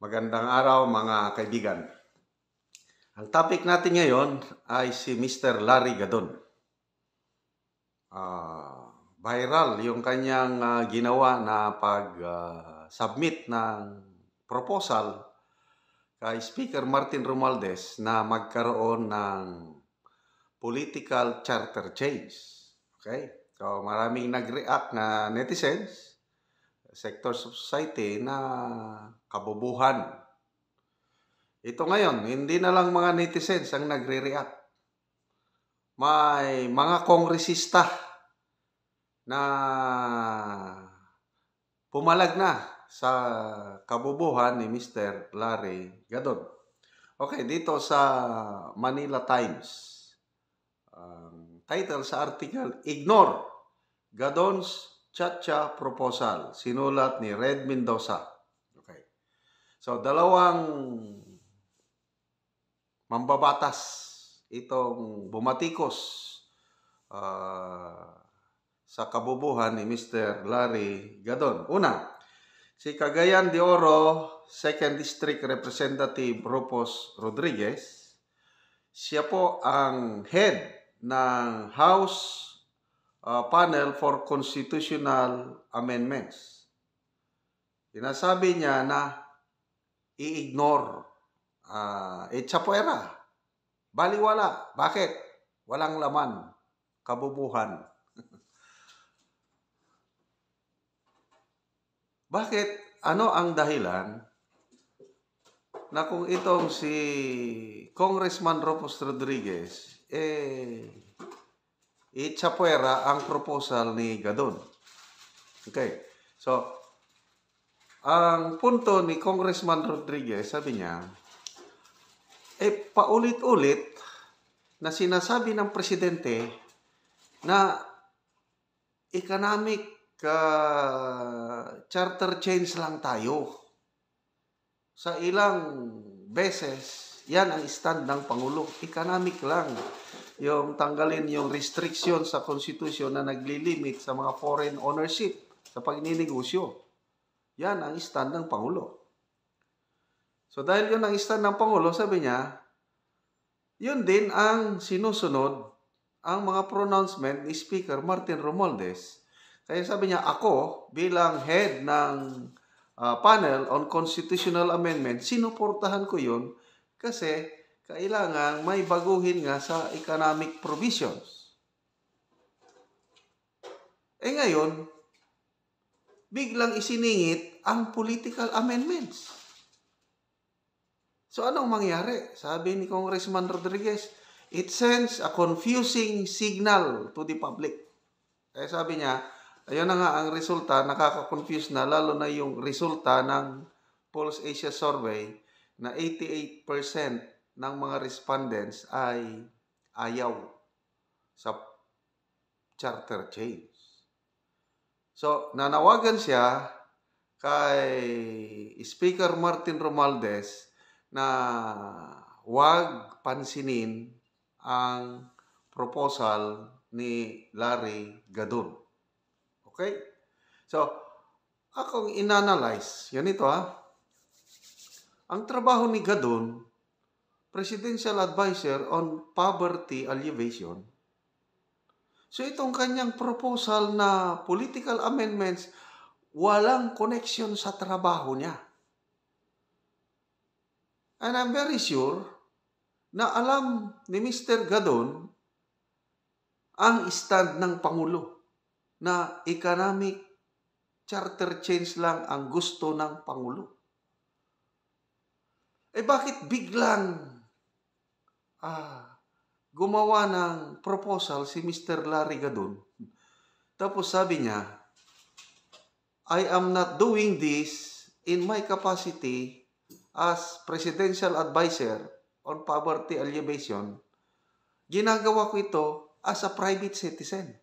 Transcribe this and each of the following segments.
Magandang araw mga kaibigan. Ang topic natin ngayon ay si Mr. Larry Gadon. Viral yung kanyang ginawa na pag-submit ng proposal kay Speaker Martin Romualdez na magkaroon ng political charter change. Okay? So maraming nag-react na netizens, sectors of society na kabubuhan. Ito ngayon, hindi na lang mga netizens ang nagre-react. May mga kongresista na pumalag na sa kabubuhan ni Mr. Larry Gadon. Okay, dito sa Manila Times, title sa article, Ignore Gadon's Chacha Proposal. Sinulat ni Red Mendoza. Okay. So, dalawang mambabatas itong bumatikos sa kabubuhan ni Mr. Larry Gadon. Una, si Cagayan de Oro 2nd District Representative Rufus Rodriguez. Siya po ang head ng House Panel for Constitutional Amendments. Sinasabi niya na i-ignore Chapuera. Baliwala. Bakit? Walang laman. Kabubuhan. Bakit? Ano ang dahilan na kung itong si Congressman Rufus Rodriguez Chapuera ang proposal ni Gadon? Okay. So, ang punto ni Congressman Rodriguez, sabi niya, paulit-ulit na sinasabi ng presidente na economic charter change lang tayo. Sa ilang beses, yan ang stand ng Pangulo. Economic lang. Yung tanggalin yung restriction sa Constitution na naglilimit sa mga foreign ownership sa pagninegosyo. Yan ang stand ng Pangulo. So dahil yun ang stand ng Pangulo, sabi niya, yun din ang sinusunod ang mga pronouncement ni Speaker Martin Romualdez. Kaya sabi niya, ako bilang head ng panel on constitutional amendment, sinuportahan ko yun kasi kailangan may baguhin nga sa economic provisions. Ngayon, biglang isiningit ang political amendments. So anong mangyari? Sabi ni Congressman Rodriguez, it sends a confusing signal to the public. Kaya sabi niya, ayun na nga ang resulta, nakaka-confuse na, lalo na yung resulta ng Pulse Asia Survey na 88% ng mga respondents ay ayaw sa charter change. So, nanawagan siya kay Speaker Martin Romualdez na huwag pansinin ang proposal ni Larry Gadon. Okay? So, akong inanalyze, yan ito ang trabaho ni Gadon, Presidential Advisor on Poverty Alleviation. So, itong kanyang proposal na political amendments, walang connection sa trabaho niya. And I'm very sure na alam ni Mr. Gadon ang stand ng Pangulo na economic charter change lang ang gusto ng Pangulo. Bakit biglang gumawa ng proposal si Mr. Larry Gadon? Tapos sabi niya, I am not doing this in my capacity as Presidential Advisor on Poverty Alleviation. Ginagawa ko ito as a private citizen.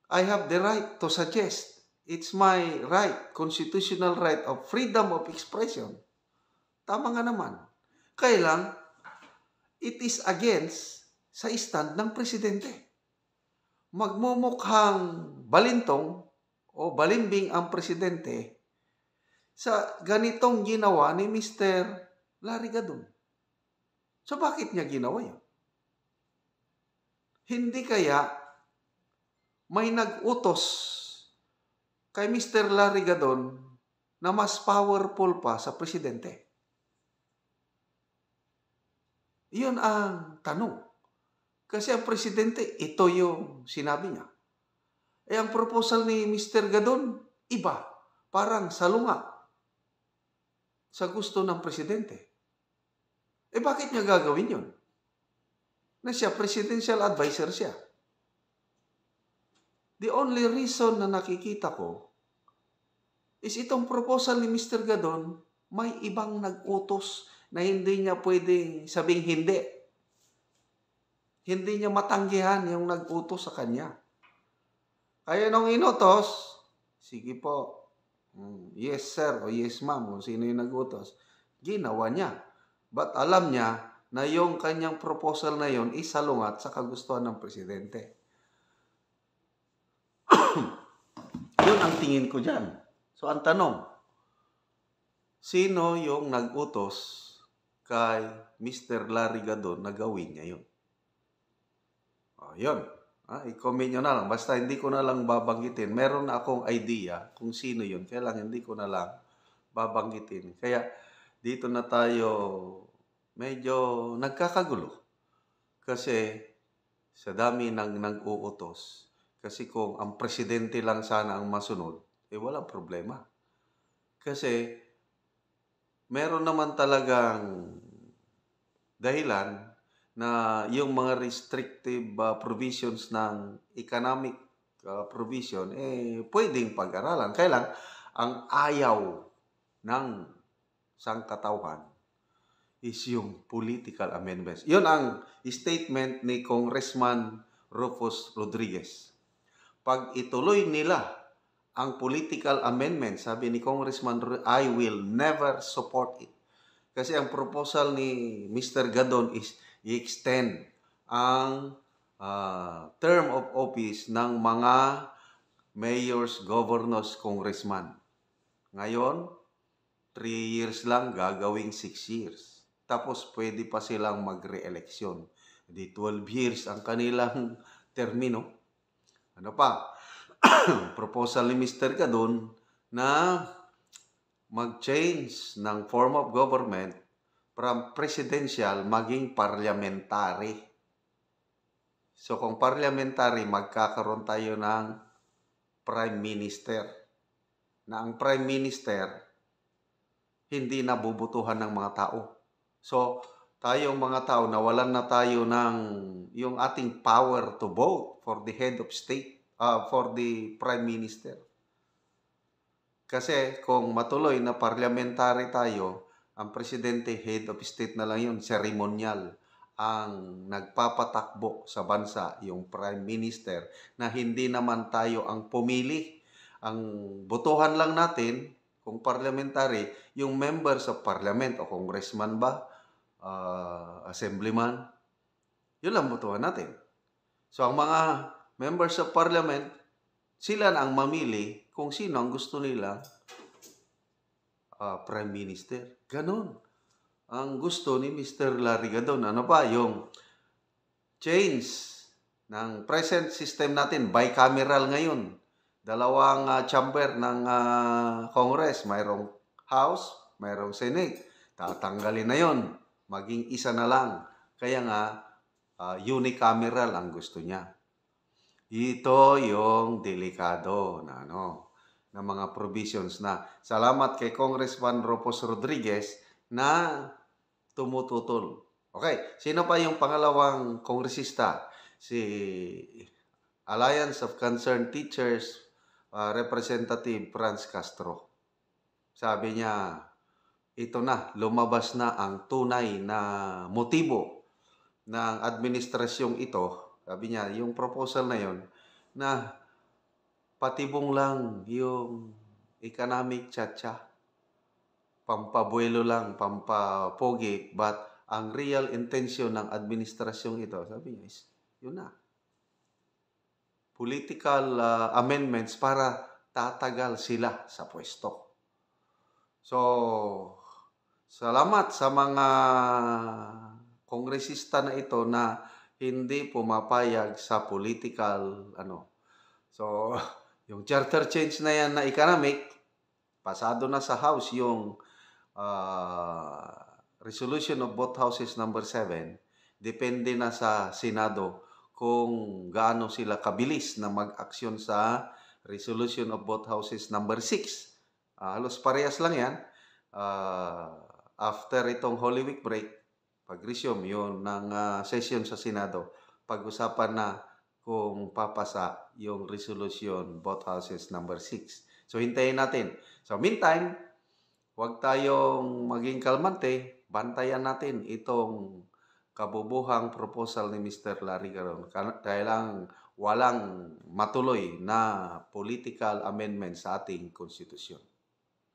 I have the right to suggest. It's my right, constitutional right of freedom of expression. Tama nga naman. Kailang, it is against sa stand ng presidente. Magmumukhang balintong o balimbing ang presidente sa ganitong ginawa ni Mr. Larry Gadon. So bakit niya ginawa yun? Hindi kaya may nag-utos kay Mr. Larry Gadon na mas powerful pa sa presidente? Iyon ang tanong. Kasi ang presidente, ito yung sinabi niya. Ang proposal ni Mr. Gadon, iba. Parang salunga sa gusto ng presidente. Bakit niya gagawin yun? Na siya, presidential advisor siya. The only reason na nakikita ko is itong proposal ni Mr. Gadon, may ibang nag-utos na hindi niya pwedeng sabing hindi. Hindi niya matanggihan yung nag-utos sa kanya. Kaya nung inutos, sige po, yes sir o yes ma'am, kung sino yung nag-utos, ginawa niya. But alam niya na yung kanyang proposal na yon isalungat sa kagustuhan ng presidente. Yun ang tingin ko dyan. So ang tanong, sino yung nag-utos kay Mr. Larry Gadon na gawin niya yun? Yun. I-comment nyo na lang. Basta hindi ko na lang babanggitin. Meron na akong idea kung sino yun. Kaya lang hindi ko na lang babanggitin. Kaya dito na tayo medyo nagkakagulo. Kasi sa dami ng nag-uutos. Kasi kung ang presidente lang sana ang masunod, walang problema. Kasi meron naman talagang dahilan na yung mga restrictive provisions ng economic provision, pwedeng pag-aralan. Kaya lang, ang ayaw ng sangkatauhan is yung political amendments. Yun ang statement ni Congressman Rufus Rodriguez. Pag ituloy nila ang political amendments, sabi ni Congressman Rodriguez, I will never support it. Kasi ang proposal ni Mr. Gadon is i-extend ang term of office ng mga mayors, governors, congressman. Ngayon, 3 years lang, gagawing 6 years. Tapos pwede pa silang magre-eleksyon. Di 12 years ang kanilang termino. Ano pa? Proposal ni Mr. Gadon na mag-change ng form of government from presidential maging parliamentary. So kung parliamentary, magkakaroon tayo ng prime minister. Na ang prime minister, hindi nabubutuhan ng mga tao. So tayong mga tao, nawalan na tayo ng yung ating power to vote for the head of state, for the prime minister. Kasi kung matuloy na parliamentary tayo, ang presidente, head of state na lang yun, ceremonial. Ang nagpapatakbo sa bansa, yung prime minister, na hindi naman tayo ang pumili. Ang botohan lang natin, kung parliamentary, yung members of parliament o congressman ba, assemblyman, yun lang botohan natin. So ang mga members of parliament, sila na ang mamili kung sino ang gusto nila prime minister. Ganon ang gusto ni Mr. Larry Gadon. Ano pa? Yung change ng present system natin, bicameral ngayon. Dalawang chamber ng Congress. Mayroong House, mayroong Senate. Tatanggalin na yon. Maging isa na lang. Kaya nga, unicameral ang gusto niya. Ito yung delikado na ng mga provisions na salamat kay Congressman Rufus Rodriguez na tumututol. Okay, sino pa yung pangalawang kongresista? Si Alliance of Concerned Teachers Representative Franz Castro. Sabi niya, ito na, lumabas na ang tunay na motibo ng administrasyong ito. Sabi niya, yung proposal na yon na patibong lang yung economic tsa-tsa. Pampabuelo lang, pampapogi. But ang real intention ng administrasyong ito, sabi niya, is yun na. Political amendments para tatagal sila sa pwesto. So, salamat sa mga kongresista na ito na hindi pumapayag sa political So, yung charter change na yan na economic, pasado na sa House yung resolution of both houses number 7, depende na sa Senado kung gaano sila kabilis na mag-aksyon sa resolution of both houses number 6. Halos parehas lang yan. After itong Holy Week break, pag-resume yun ng session sa Senado, pag-usapan na kung papasa yung resolution both houses number 6. So, hintayin natin. So, meantime, huwag tayong maging kalmante, bantayan natin itong kabubuhang proposal ni Mr. Larry Caron. Kailang walang matuloy na political amendment sa ating konstitusyon.